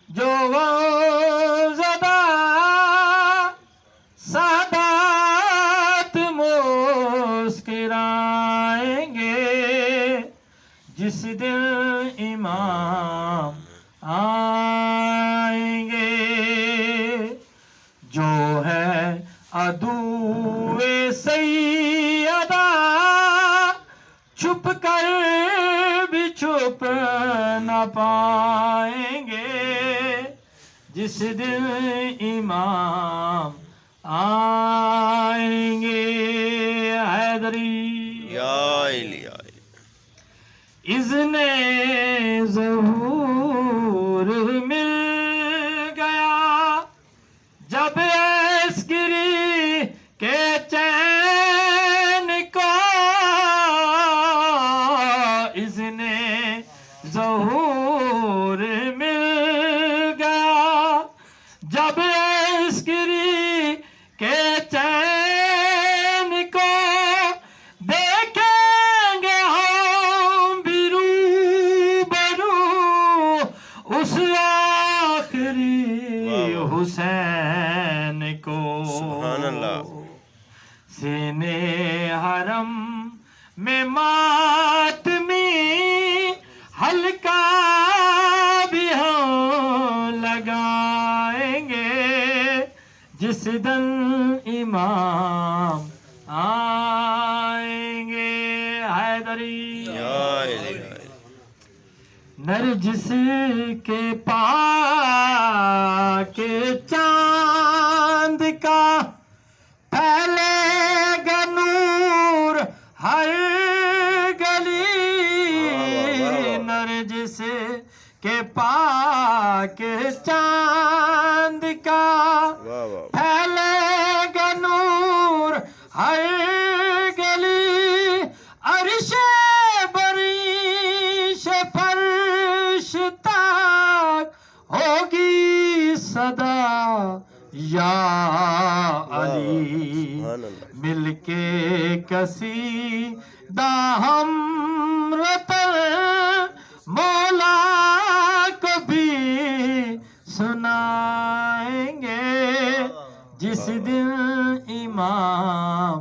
جو زدہ سادات مسکرائیں گے جس دن امام آئیں گے. جو ہے عدوِ سیدہ چھپ کر بھی چھپ نہ پائیں گے جس دن امام آئیں گے. حیدری یا علی اذن ظہور مل گیا جب عسکری کے چین کو. اذن ظہور مل گیا جب عسکری کے چین کو. دیکھیں گے ہم بھی روبرو اس آخری حسین کو. سبحان اللہ. سینے حرم میں ماتمی حلقہ بھی ہم لگائیں گے جس دن امام آئیں گے. حیدری یا علی نرجس کے پاک چاند کا پھیلے گا نور ہر گلی. نرجس کے پاک چاند کا واہ واہ. پھیلے گا نور ہر گلی. عرش بریش فرش تک ہوگی صدا یا علی. سبحان اللہ. مل کے کسی ہم رتن مولا کو بھی سنائیں گے جس دن امام